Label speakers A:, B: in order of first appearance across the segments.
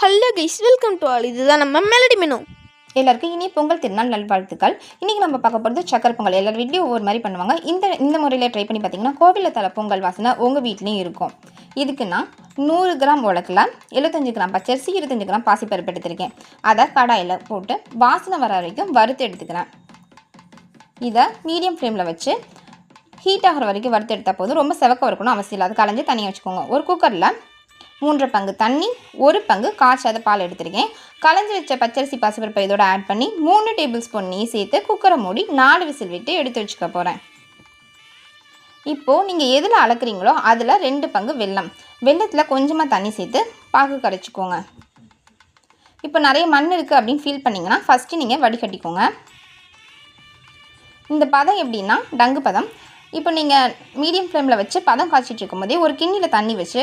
A: Hello guys, welcome to all. இதுதான் நம்ம melody menu.
B: எல்லாருக்கும் இனி பொங்கல் திருநாள் நல்வாழ்த்துக்கள். இன்றைக்கி நம்ம பார்க்க போகிறது சக்கரை பொங்கல். எல்லாரும் வீட்லேயும் ஒவ்வொரு மாதிரி பண்ணுவாங்க. இந்த முறையில் ட்ரை பண்ணி பார்த்தீங்கன்னா கோவிலில் தலை பொங்கல் வாசனை உங்கள் வீட்லேயும் இருக்கும். இதுக்குன்னா 100 கிராம் உலக்கில் 75 கிராம் பச்சரிசி, 25 கிராம் பாசிப்பருப்பு எடுத்துருக்கேன். அதை கடாயில் போட்டு வாசனை வர வரைக்கும் வறுத்து எடுத்துக்கிறேன். இதை மீடியம் ஃப்ளேமில் வச்சு ஹீட் ஆகிற வரைக்கும் வறுத்து எடுத்தால் போதும். ரொம்ப செவக்க வறுக்கணும் அவசியம் இல்லை. அது கலைஞ்சி தனியாக வச்சுக்கோங்க. ஒரு குக்கரில் 3 பங்கு தண்ணி, 1 பங்கு காய்ச்சாத பால் எடுத்துருக்கேன். கலைஞ்சி வச்ச பச்சரிசி பாசிப்பருப்பை இதோட ஆட் பண்ணி 3 டேபிள் ஸ்பூன் நெய் சேர்த்து குக்கரை மூடி 4 விசில் விட்டு எடுத்து வச்சுக்க போகிறேன். இப்போது நீங்கள் எதில் அளக்குறீங்களோ அதில் 2 பங்கு வெல்லம், வெல்லத்தில் கொஞ்சமாக தண்ணி சேர்த்து பாகு கரைச்சிக்கோங்க. இப்போ நிறைய மண் இருக்குது அப்படின்னு ஃபீல் பண்ணிங்கன்னா ஃபஸ்ட்டு நீங்கள் வடிகட்டிக்கோங்க. இந்த பதம் எப்படின்னா டங்கு பதம். இப்போ நீங்கள் மீடியம் ஃப்ளேமில் வச்சு பதம் காய்ச்சிட்டு இருக்கும்போதே ஒரு கிண்ணியில் தண்ணி வச்சு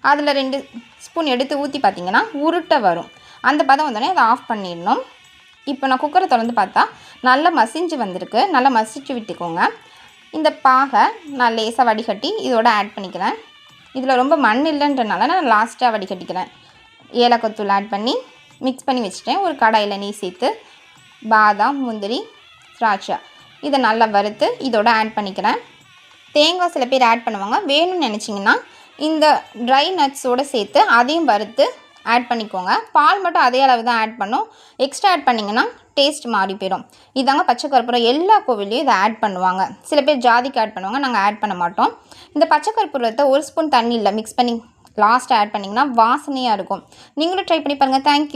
B: அதில் 2 ஸ்பூன் எடுத்து ஊற்றி பார்த்தீங்கன்னா உருட்டை வரும். அந்த பதம் வந்தோடனே அதை ஆஃப் பண்ணிடணும். இப்போ நான் குக்கரை திறந்து பார்த்தா நல்லா மசிஞ்சு வந்திருக்கு. நல்லா மசிச்சு விட்டுக்கோங்க. இந்த பாகை நான் லேசாக வடிகட்டி இதோட ஆட் பண்ணிக்கிறேன். இதில் ரொம்ப மண் இல்லைன்றனால நான் லாஸ்ட்டாக வடிகட்டிக்கிறேன். ஏலக்காய் தூள் ஆட் பண்ணி மிக்ஸ் பண்ணி வச்சுட்டேன். ஒரு கடாயில் நெய் சேர்த்து பாதாம், முந்திரி, திராட்சை இதை நல்லா வறுத்து இதோட ஆட் பண்ணிக்கிறேன். தேங்காய் சில பேர் ஆட் பண்ணுவாங்க. வேணும்னு நினச்சிங்கன்னா இந்த ட்ரை நட்ஸோடு சேர்த்து அதையும் வறுத்து ஆட் பண்ணிக்கோங்க. பால் மட்டும் அதே அளவு தான் ஆட் பண்ணும். எக்ஸ்ட்ரா ஆட் பண்ணிங்கன்னா டேஸ்ட் மாறி போயிடும். இதாங்க பச்சை கற்பூரம். எல்லா கோவிலையும் இதை ஆட் பண்ணுவாங்க. சில பேர் ஜாதிக்கு ஆட் பண்ணுவாங்க. நாங்கள் ஆட் பண்ண மாட்டோம். இந்த பச்சை கற்பூரத்தை 1 ஸ்பூன் தண்ணியில் மிக்ஸ் பண்ணி லாஸ்ட்டாக ஆட் பண்ணிங்கன்னா வாசனையாக இருக்கும். நீங்களும் ட்ரை பண்ணி பாருங்கள். தேங்க்யூ.